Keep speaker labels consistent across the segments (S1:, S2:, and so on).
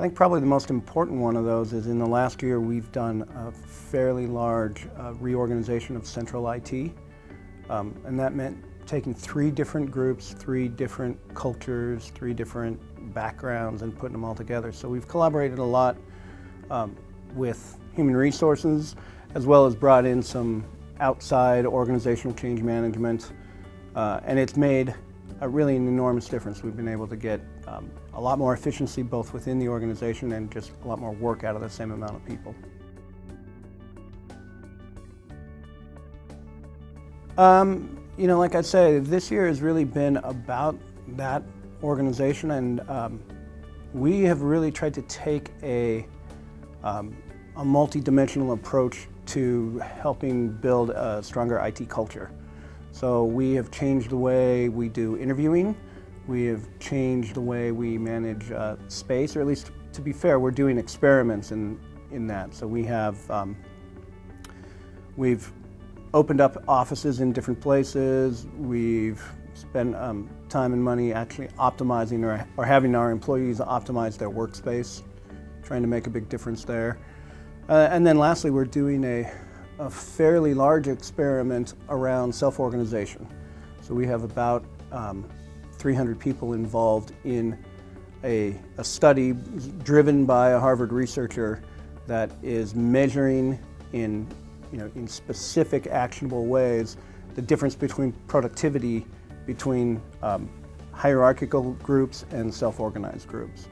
S1: I think probably the most important one of those is in the last year we've done a fairly large reorganization of central IT, and that meant taking 3 different groups, 3 different cultures, 3 different backgrounds and putting them all together. So we've collaborated a lot with human resources, as well as brought in some outside organizational change management, and it's made really an enormous difference. We've been able to get a lot more efficiency both within the organization and just a lot more work out of the same amount of people. You know, like I say, this year has really been about that organization, and we have really tried to take a multi-dimensional approach to helping build a stronger IT culture. So we have changed the way we do interviewing. We have changed the way we manage space, or at least, to be fair, we're doing experiments in that. So we have, we've opened up offices in different places. We've spent time and money actually optimizing or having our employees optimize their workspace, trying to make a big difference there. And then lastly, we're doing a fairly large experiment around self-organization. So we have about 300 people involved in a study driven by a Harvard researcher that is measuring in specific actionable ways the difference between productivity between hierarchical groups and self-organized groups.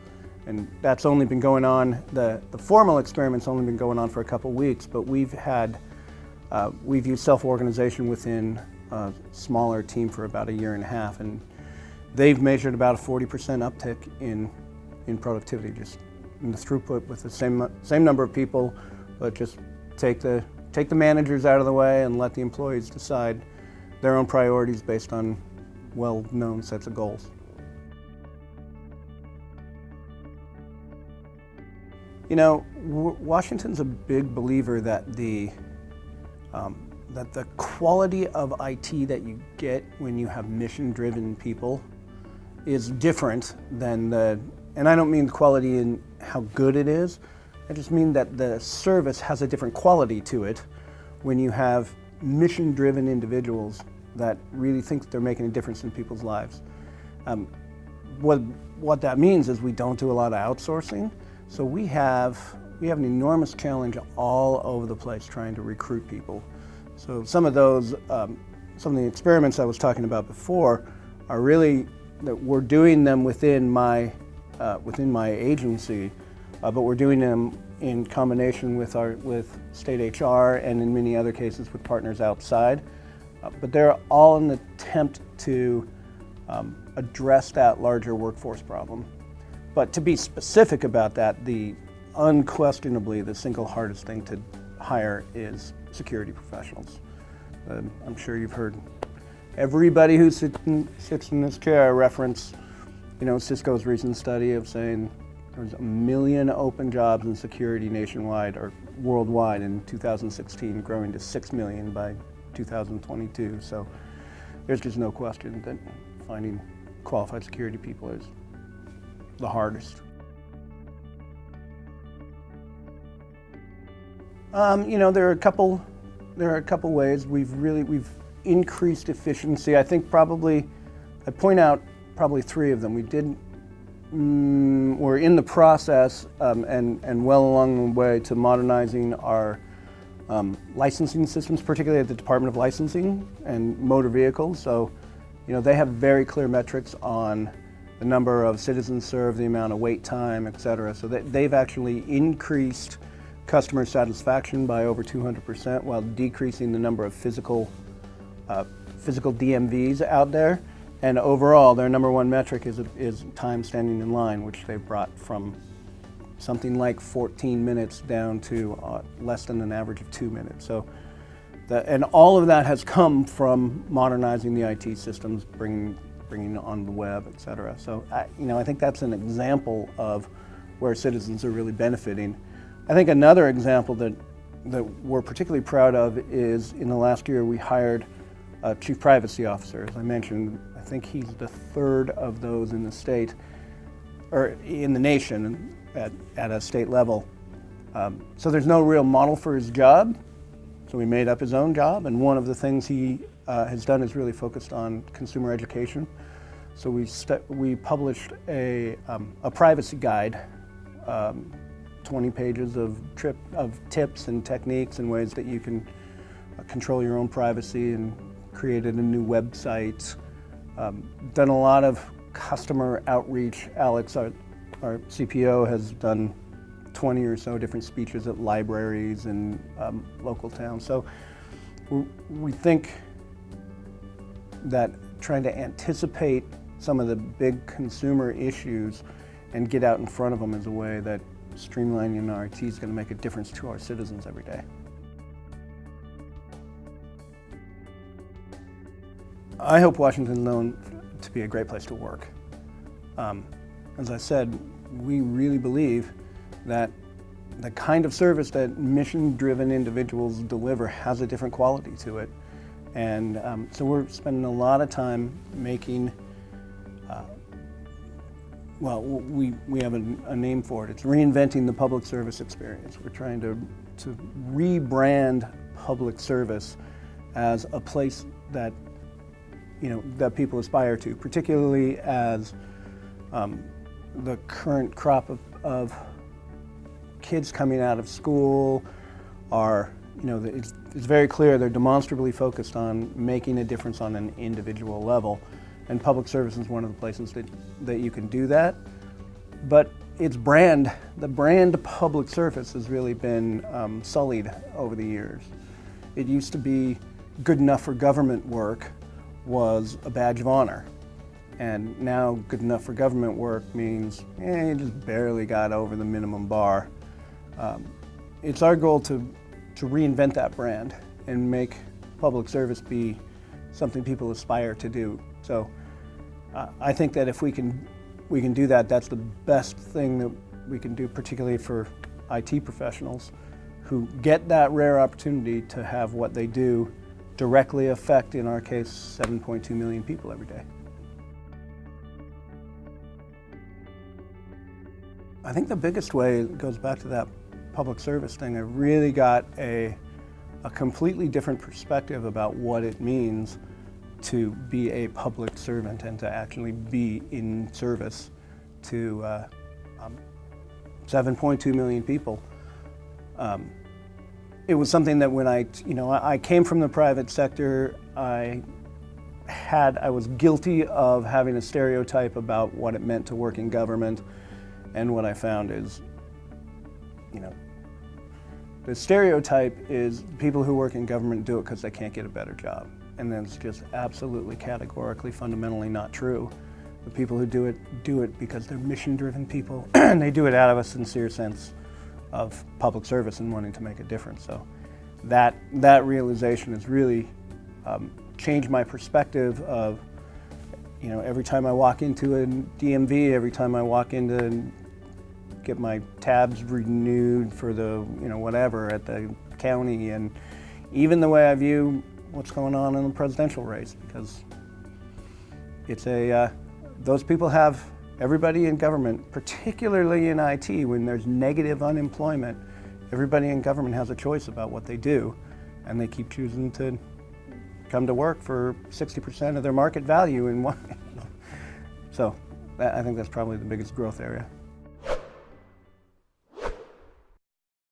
S1: And that's only been going on, the formal experiment's only been going on for a couple weeks, but we've used self-organization within a smaller team for about 1.5 years, and they've measured about a 40% uptick in productivity, just in the throughput with the same number of people, but just take the managers out of the way and let the employees decide their own priorities based on well-known sets of goals. You know, Washington's a big believer that the quality of IT that you get when you have mission-driven people is different than and I don't mean quality in how good it is, I just mean that the service has a different quality to it when you have mission-driven individuals that really think they're making a difference in people's lives. What that means is we don't do a lot of outsourcing, so we have an enormous challenge all over the place trying to recruit people. So some of the experiments I was talking about before are really that we're doing them within my agency, but we're doing them in combination with state HR and in many other cases with partners outside. But they're all in an attempt to address that larger workforce problem. But to be specific about that, unquestionably the single hardest thing to hire is security professionals. I'm sure you've heard everybody who sits in this chair reference, Cisco's recent study of saying there's 1 million open jobs in security nationwide or worldwide in 2016, growing to 6 million by 2022. So there's just no question that finding qualified security people is the hardest. There are a couple ways we've increased efficiency. I think I'd point out probably 3 of them. We're in the process and well along the way to modernizing our licensing systems, particularly at the Department of Licensing and motor vehicles. So, they have very clear metrics on the number of citizens served, the amount of wait time, et cetera. So they've actually increased customer satisfaction by over 200% while decreasing the number of physical DMVs out there. And overall, their number 1 metric is time standing in line, which they've brought from something like 14 minutes down to less than an average of 2 minutes. So, and all of that has come from modernizing the IT systems, bringing on the web, et cetera. So, I think that's an example of where citizens are really benefiting. I think another example that we're particularly proud of is in the last year we hired a chief privacy officer. As I mentioned, I think he's the 3rd of those in the state or in the nation, at a state level. So there's no real model for his job. So he made up his own job, and one of the things he has done is really focused on consumer education. So we published a privacy guide, 20 pages of tips and techniques and ways that you can control your own privacy, and created a new website. Done a lot of customer outreach. Alex, our CPO, has done 20 or so different speeches at libraries and local towns. So we think that trying to anticipate some of the big consumer issues and get out in front of them is a way that streamlining our IT is going to make a difference to our citizens every day. I hope Washington's known to be a great place to work. As I said, we really believe that the kind of service that mission-driven individuals deliver has a different quality to it. And so we're spending a lot of time making, we have a name for it. It's reinventing the public service experience. We're trying to rebrand public service as a place that, that people aspire to, particularly as the current crop of kids coming out of school are, it's very clear they're demonstrably focused on making a difference on an individual level, and public service is one of the places that you can do that. But the brand public service has really been sullied over the years. It used to be good enough for government work was a badge of honor. And now good enough for government work means you just barely got over the minimum bar. It's our goal to reinvent that brand and make public service be something people aspire to do. So I think that if we can do that, that's the best thing that we can do, particularly for IT professionals who get that rare opportunity to have what they do directly affect, in our case, 7.2 million people every day. I think the biggest way goes back to that public service thing. I really got a completely different perspective about what it means to be a public servant and to actually be in service to 7.2 million people. It was something that when I came from the private sector, I was guilty of having a stereotype about what it meant to work in government. And what I found is, the stereotype is people who work in government do it because they can't get a better job. And that's just absolutely categorically, fundamentally not true. The people who do it because they're mission-driven people, and they do it out of a sincere sense of public service and wanting to make a difference. So that realization has really changed my perspective of, every time I walk into a DMV, every time I walk in to get my tabs renewed for the, whatever at the county, and even the way I view what's going on in the presidential race, because it's those people have, everybody in government, particularly in IT, when there's negative unemployment, everybody in government has a choice about what they do, and they keep choosing to come to work for 60% of their market value in one. So I think that's probably the biggest growth area.